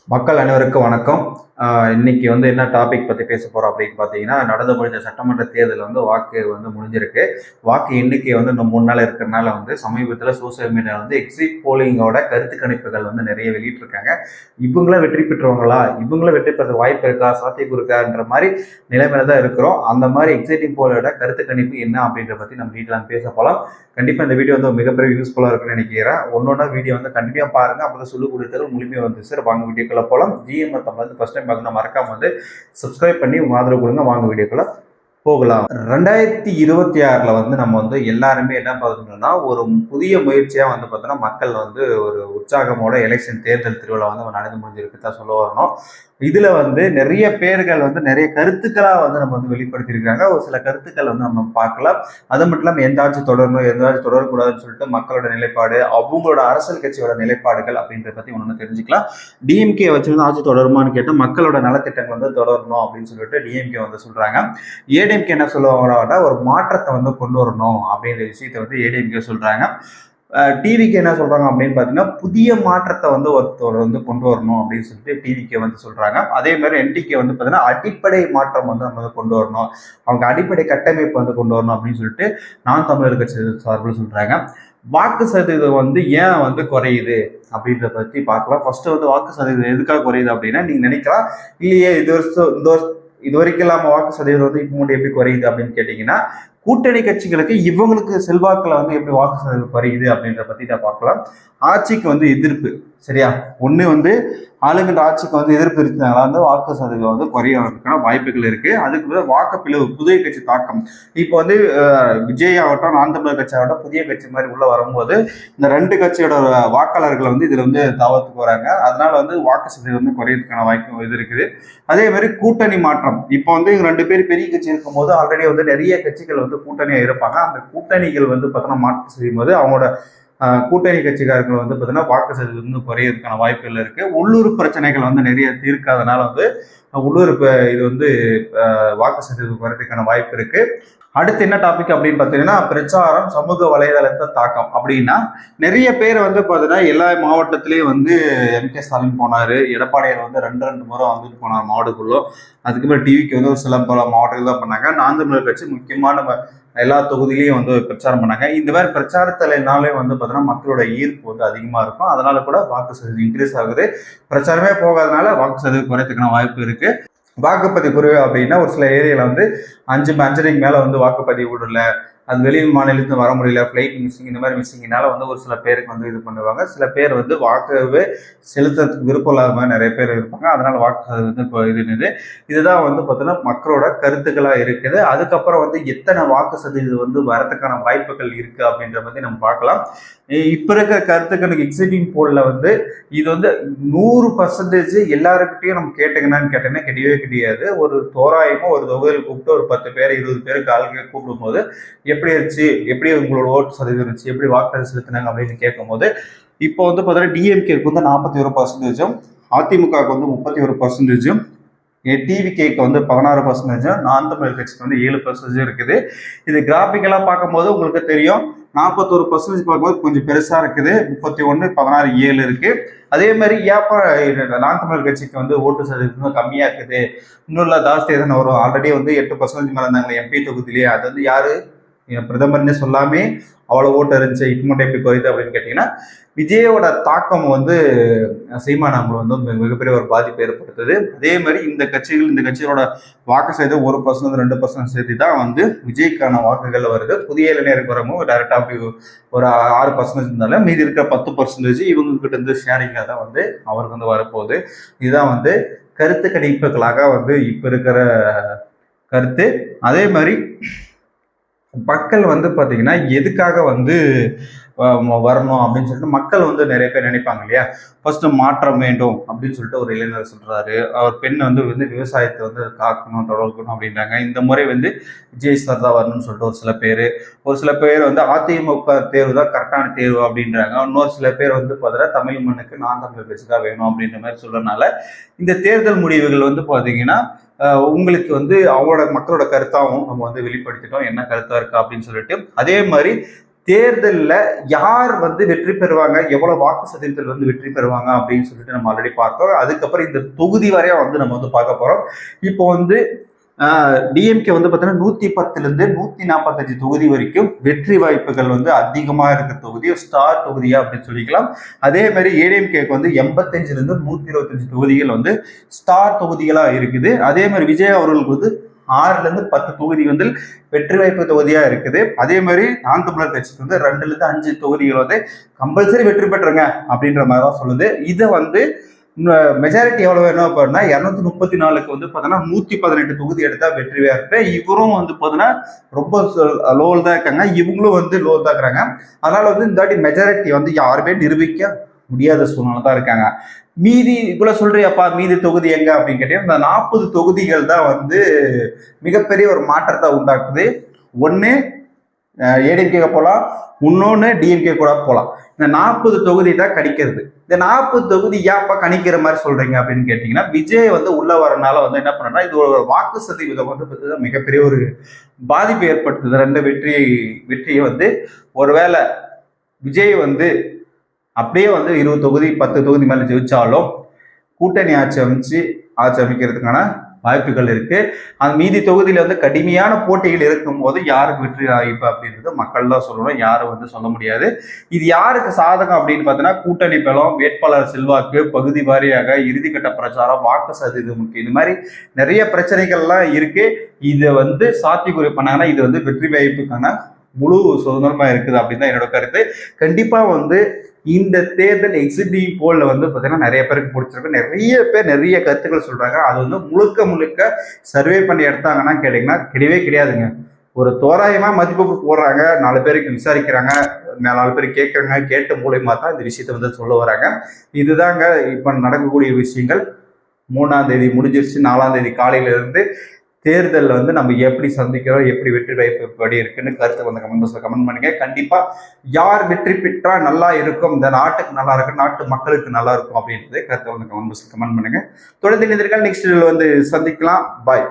மக்கள் அனைவருக்கும் வணக்கம். இன்னைக்கு என்ன டாபிக் பற்றி பேச போகிறோம் அப்படின்னு பார்த்தீங்கன்னா, நடந்து முடிஞ்ச சட்டமன்ற தேர்தல் வாக்கு முடிஞ்சிருக்கு. வாக்கு எண்ணிக்கை இன்னும் 3 நாள் இருக்கிறனால சமீபத்தில் சோசியல் மீடியாவில் எக்ஸிட் போலிங்கோட கருத்து கணிப்புகள் நிறைய வெளியிட்டிருக்காங்க. இவங்களும் வெற்றி பெற்றுவாங்களா, இவங்களும் வெற்றி பெற வாய்ப்பு இருக்கா, சாத்தியக்கூறு இருக்கான்ற மாதிரி நிலைமையில தான் இருக்கிறோம். அந்த மாதிரி எக்ஸிட்டிங் போலோட கருத்து கணிப்பு என்ன அப்படின்ற பற்றி நம்ம டீட்டெயிலாக பேச போகலாம். கண்டிப்பாக இந்த வீடியோ மிகப்பெரிய யூஸ்ஃபுல்லாக இருக்குன்னு நினைக்கிறேன். ஒன்னொன்னா வீடியோ கண்டிப்பாக பாருங்க, அப்போ தான் சொல்லி கொடுத்தது முழுமையாக சார். வாங்க வீடியோக்குள்ள போகலாம். ஜிஎம் தமிழ் ஃபர்ஸ்ட் டைம் பார்க்கணும், மறக்காம சப்ஸ்கிரைப் பண்ணி உங்க ஆதரவு கொடுங்க. வாங்க வீடியோக்குள்ள போகலாம். 2026ல நம்ம எல்லாருமே என்ன பார்க்கணும்னா, ஒரு புதிய முயற்சியா பார்த்தோம்னா மக்கள் ஒரு உற்சாகமோட எலெக்ஷன் தேர்தல் திருவிழா நடந்து முடிஞ்சிருக்கு தான் சொல்ல வரணும். இதுல நிறைய பேர்கள் நிறைய கருத்துக்களா நம்ம வெளிப்படுத்தியிருக்காங்க. ஒரு சில கருத்துக்கள் நம்ம பார்க்கலாம். அது மட்டும் இல்லாமல் எந்த ஆட்சி தொடரணும், எந்த ஆட்சி தொடரக்கூடாதுன்னு சொல்லிட்டு மக்களோட நிலைப்பாடு, அவங்களோட அரசியல் கட்சியோட நிலைப்பாடுகள் அப்படின்றத பத்தி ஒன்று தெரிஞ்சுக்கலாம். டிஎம்கே வச்சு ஆட்சி தொடருமான்னு கேட்டால் மக்களோட நலத்திட்டங்கள் தொடரணும் அப்படின்னு சொல்லிட்டு டிஎம்கே சொல்றாங்க. ஏடிஎம்கே என்ன சொல்லுவாங்கன்னா, ஒரு மாற்றத்தை கொண்டு வரணும் அப்படின்ற விஷயத்த ஏடிஎம்கே சொல்றாங்க. டிவிக்கு என்ன சொல்றாங்க அப்படின்னு பார்த்தீங்கன்னா, புதிய மாற்றத்தை ஒருத்தர் கொண்டு வரணும் அப்படின்னு சொல்லிட்டு டிவிக்கு சொல்றாங்க. அதே மாதிரி என்டிகே பார்த்தீங்கன்னா, அடிப்படை மாற்றம் நம்ம கொண்டு வரணும், அவங்க அடிப்படை கட்டமைப்பு கொண்டு வரணும் அப்படின்னு சொல்லிட்டு நான் தமிழர் கட்சி சார்பில் சொல்றாங்க. வாக்கு சதவீதம் ஏன் குறையுது அப்படின்றத பத்தி பார்க்கலாம். ஃபர்ஸ்ட் வாக்கு சதவீதம் எதுக்காக குறையுது அப்படின்னா, நீங்க நினைக்கலாம் இல்லையே இது வரைக்கும் இல்லாம வாக்கு சதவீதம் இப்போ மட்டும் எப்படி குறையுது அப்படின்னு கேட்டீங்கன்னா, கூட்டணி கட்சிகளுக்கு இவங்களுக்கு செல்வாக்குல எப்படி வாக்கு சதவீதம் குறையுது அப்படின்ற பத்தி தான் பார்க்கலாம். ஆட்சிக்கு எதிர்ப்பு, சரியா, ஒண்ணு ஆளுங்கிற ஆட்சிக்கு எதிர்ப்பு இருக்கிறதுனால வாக்கு சதவீதம் குறையறதுக்கான வாய்ப்புகள் இருக்கு. அதுக்கு வாக்குப்பிளவு, புதிய கட்சி தாக்கம். இப்போ விஜய் ஆகட்டும், நான் தமிழர் கட்சி ஆகட்டும், புதிய கட்சி மாதிரி உள்ள வரும்போது இந்த ரெண்டு கட்சியோட வாக்காளர்கள் இதுல தாவத்துக்கு வராங்க. அதனால வாக்கு சதவீதம் குறையறதுக்கான வாய்ப்பு இது இருக்குது. அதே மாதிரி கூட்டணி மாற்றம். இப்போ ரெண்டு பேர் பெரிய கட்சி இருக்கும்போது ஆல்ரெடி நிறைய கட்சிகள் கூட்டணியா இருப்பாங்க. அந்த கூட்டணிகள் பார்த்தோன்னா மாற்றம் செய்யும் போது அவங்களோட கூட்டணி கட்சிக்காரர்கள் பார்த்தீங்கன்னா வாக்கு சதவீதம் குறையறதுக்கான வாய்ப்புகள் இருக்கு. உள்ளூர் பிரச்சனைகள் நிறைய தீர்க்காதனால உள்ளூர் இது வாக்கு சதவீதம் குறையறதுக்கான வாய்ப்பு இருக்கு. அடுத்து என்ன டாபிக் அப்படின்னு பார்த்தீங்கன்னா, பிரச்சாரம், சமூக வலைதளத்தை தாக்கம். அப்படின்னா நிறைய பேர் பார்த்தீங்கன்னா எல்லா மாவட்டத்திலையும் எம்.கே. ஸ்டாலின் போனாரு, எடப்பாடியார் ரெண்டு முறை போனார் மாவட்டக்குள்ள. அதுக்கப்புறம் டிவிக்கு ஒரு சில பல மாவட்டங்கள் தான் பண்ணாங்க. நான் தமிழர் கட்சி முக்கியமான எல்லா தொகுதியிலையும் பிரச்சாரம் பண்ணாங்க. இந்த மாதிரி பிரச்சாரத்தினாலே பார்த்தீங்கன்னா மக்களோட ஈர்ப்பு அதிகமா இருக்கும். அதனால கூட வாக்கு சதவீதம் இன்க்ரீஸ் ஆகுது. பிரச்சாரமே போகாதனால வாக்கு சதவீதம் குறைத்துக்கான வாய்ப்பு இருக்கு. வாக்குப்பதிவு குறைவு அப்படின்னா ஒரு சில ஏரியால 5:30 மேல வாக்குப்பதிவு விடல, அது வெளி மாநிலத்துக்கு வர முடியல, ஃபிளைட் மிஸ்ஸிங், இந்த மாதிரி மிஸ்ஸிங்னால ஒரு சில பேருக்கு இது பண்ணுவாங்க. சில பேர் வாக்கவே செலுத்துறதுக்கு விருப்பம் இல்லாத மாதிரி நிறைய பேர் இருப்பாங்க. அதனால வாக்கு இப்போ இதுதான் பார்த்தீங்கன்னா மக்களோட கருத்துக்களா இருக்குது. அதுக்கப்புறம் எத்தனை வாக்கு சதவீதம் வரதுக்கான வாய்ப்புகள் இருக்கு அப்படின்ற பத்தி நம்ம பார்க்கலாம். இப்ப இருக்கிற கருத்துக்களுக்கு எக்ஸிட்டிங் போல்ல இது 100% எல்லாருக்கிட்டையும் நம்ம கேட்டீங்கன்னா கிடையவே கிடையாது. ஒரு தோராயமா ஒரு தொகுதியில் கூப்பிட்டு ஒரு 10 பேர் 20 பேருக்கு ஆளுங்க கூப்பிடும் போது எப்படி இருந்துச்சு, எப்படி உங்களோட ஓட்டு சதவீதம் இருந்துச்சு, எப்படி வாக்கு செலுத்தினாங்க அப்படின்னு கேட்கும் போது இப்போ பார்த்தீங்கன்னா டிஎம்கேக்கு 41%, அதிமுகவுக்கு 31%, டிவிகேக்கு 16%, நான் தமிழர் கட்சிக்கு 7% இருக்குது. இது கிராபிக்கெல்லாம் பார்க்கும்போது உங்களுக்கு தெரியும். 41% பார்க்கும்போது கொஞ்சம் பெருசா இருக்குது. 31, 16, 7 இருக்கு. அதே மாதிரி ஏப்ப நான் தமிழர் கட்சிக்கு ஓட்டு சதவீதம் கம்மியா இருக்குது, இன்னும் ஜாஸ்தி எதுன்னு வரும். ஆல்ரெடி 8% மேல இருந்தாங்க எம்பி தொகுதியிலேயே. அது யாரு பிரதமர்னு சொல்லாமே அவ்வளவு ஓட்டு இருந்துச்சு, இப்போ மட்டும் எப்படி குறையுது அப்படின்னு கேட்டீங்கன்னா, விஜயோட தாக்கம் சீமான் அவங்க மிகப்பெரிய ஒரு பாதிப்பு ஏற்படுத்துது. அதே மாதிரி இந்த கட்சிகளோட வாக்கு சதவீதம் 1%, 2% சேர்த்து தான் விஜய்க்கான வாக்குகள் வருது. புதிய இளைஞருக்கு வரவும் டைரக்டா அப்படி ஒரு 6% இருந்தாலும் மீதி இருக்கிற 10% இவங்க கிட்ட இருந்து ஷேரிங்காக தான் அவருக்கு வரப்போகுது. இதுதான் கருத்து கணிப்புகளாக இப்ப இருக்கிற கருத்து. அதே மாதிரி மக்கள் பார்த்தீங்கன்னா எதுக்காக வரணும் அப்படின்னு சொல்லிட்டு மக்கள் நிறைய பேர் நினைப்பாங்க இல்லையா. ஃபர்ஸ்ட் மாற்றம் வேண்டும் அப்படின்னு சொல்லிட்டு ஒரு இளைஞர் சொல்றாரு. அவர் பெண் விவசாயத்தை காக்கணும், தொடர்க்கணும் அப்படின்றாங்க. இந்த முறை விஜய் சார் தான் வரணும்னு சொல்லிட்டு ஒரு சில பேர் அதிமுக தேர்வு தான் கரெக்டான தேர்வு அப்படின்றாங்க. இன்னொரு சில பேர் பார்த்தீங்கன்னா தமிழ் மண்ணுக்கு நான் தமிழர் கட்சி தான் வேணும் அப்படின்ற மாதிரி சொல்றதுனால இந்த தேர்தல் முடிவுகள் பார்த்தீங்கன்னா உங்களுக்கு அவங்களோட மக்களோட கருத்தாகவும் நம்ம வெளிப்படுத்திட்டோம், என்ன கருத்தா இருக்கா அப்படின்னு சொல்லிட்டு. அதே மாதிரி தேர்தலில் யார் வந்து வெற்றி பெறுவாங்க, எவ்வளவு வாக்கு சதவீதத்தில் வந்து வெற்றி பெறுவாங்க அப்படின்னு சொல்லிட்டு நம்ம ஆல்ரெடி பார்த்தோம். அதுக்கப்புறம் இந்த தொகுதி வரையா வந்து நம்ம வந்து பார்க்க போறோம். இப்போ வந்து டிஎம்கே வந்து பார்த்தீங்கன்னா 110லேருந்து 145 தொகுதி வரைக்கும் வெற்றி வாய்ப்புகள் வந்து அதிகமாக இருக்கிற தொகுதி, ஸ்டார் தொகுதியா அப்படின்னு சொல்லிக்கலாம். அதே மாதிரி ஏடிஎம்கேக்கு வந்து 85லேருந்து 125 தொகுதிகள் வந்து ஸ்டார் தொகுதிகளா இருக்குது. அதே மாதிரி விஜய் அவர்களுக்கு வந்து 6லேருந்து 10 தொகுதி வந்து வெற்றி வாய்ப்பு தொகுதியா இருக்குது. அதே மாதிரி நாம் தமிழர் கட்சிக்கு வந்து 2லேருந்து 5 தொகுதிகள் வந்து கம்பல்சரி வெற்றி பெற்றுங்க அப்படின்ற மாதிரி தான் சொல்லுது. இதை வந்து மெஜாரிட்டி எவ்வளவு வேணும் அப்படின்னா 234க்கு வந்து பார்த்தோன்னா 118 தொகுதி எடுத்தா வெற்றியா இருப்பேன். இவரும் வந்து பார்த்தோன்னா ரொம்ப லோவில் தான் இருக்காங்க, இவங்களும் வந்து லோவில் தான் இருக்கிறாங்க. அதனால வந்து இந்த வாட்டி மெஜாரிட்டி வந்து யாருமே நிரூபிக்க முடியாத சூழ்நிலை தான் இருக்காங்க. மீதி இவ்வளவு சொல்றியாப்பா, மீதி தொகுதி எங்க அப்படின்னு கேட்டீங்கன்னா இந்த 40 தொகுதிகள் தான் வந்து மிகப்பெரிய ஒரு மாற்றத்தை உண்டாக்குது. ஒன்று ஏடிஎம்கே போகலாம், இன்னொன்று டிஎம்கே கூட போகலாம். இந்த 40 தொகுதி தான் கணிக்கிறது. இந்த 40 தொகுதி ஏன்ப்பா கணிக்கிற மாதிரி சொல்றீங்க அப்படின்னு கேட்டீங்கன்னா, விஜய் வந்து உள்ள வரனால வந்து என்ன பண்ணா, இது ஒரு வாக்கு சதவீதம் வந்து மிகப்பெரிய ஒரு பாதிப்பு ஏற்படுத்துது. ரெண்டு வெற்றியை வந்து ஒருவேளை விஜய் வந்து அப்படியே வந்து 20 தொகுதி 10 தொகுதி மேல ஜெயிச்சாலும் கூட்டணி ஆட்சி அமைக்கிறதுக்கான வாய்ப்புகள் இருக்கு. அந்த மீதி தொகுதியில வந்து கடுமையான போட்டிகள் இருக்கும் போது யாருக்கு வெற்றி வாய்ப்பு அப்படின்றது மக்கள் தான் சொல்லணும், யாரும் வந்து சொல்ல முடியாது. இது யாருக்கு சாதகம் அப்படின்னு பார்த்தீங்கன்னா, கூட்டணி பலம், வேட்பாளர் செல்வாக்கு, பகுதி வாரியாக இறுதிக்கட்ட பிரச்சாரம், வாக்கு சதவீதம், இது மாதிரி நிறைய பிரச்சனைகள்லாம் இருக்கு. இதை வந்து சாத்தியக்குறி பண்ணாங்கன்னா இது வந்து வெற்றி வாய்ப்புக்கான முழு சுதந்திரமா இருக்குது அப்படின்னு தான் என்னோட கருத்து. கண்டிப்பா வந்து இந்த தேர்தல் எக்ஸிட்டிவ் போல்ல வந்து பார்த்தீங்கன்னா நிறைய பேருக்கு பிடிச்சிருக்கு. நிறைய பேர் நிறைய கருத்துக்கள் சொல்றாங்க. அது வந்து முழுக்க சர்வே பண்ணி எடுத்தாங்கன்னா கேட்டீங்கன்னா கிடையவே கிடையாதுங்க. ஒரு தோராயமா மதிப்பு போடுறாங்க, 4 பேருக்கு விசாரிக்கிறாங்க, 4 பேர் கேட்கறாங்க, கேட்ட மூலியமா தான் இந்த விஷயத்த வந்து சொல்ல வராங்க. இதுதாங்க இப்ப நடக்கக்கூடிய விஷயங்கள். 3ஆம் தேதி முடிஞ்சிருச்சு. 4ஆம் தேதி காலையில இருந்து தேர்தலில் வந்து நம்ம எப்படி சந்திக்கிறோம், எப்படி வெற்றி வாய்ப்பு எப்படி இருக்குன்னு கருத்தை வந்து கமெண்ட் பாக்ஸ்ல கமெண்ட் பண்ணுங்க. கண்டிப்பா யார் வெற்றி பெற்றா நல்லா இருக்கும், இந்த நாட்டுக்கு நல்லா இருக்கும், நாட்டு மக்களுக்கு நல்லா இருக்கும் அப்படின்றத கருத்தை வந்து கமெண்ட் பாக்ஸ்ல கமெண்ட் பண்ணுங்க. தொடர்ந்து நெக்ஸ்ட் வந்து சந்திக்கலாம். பாய்.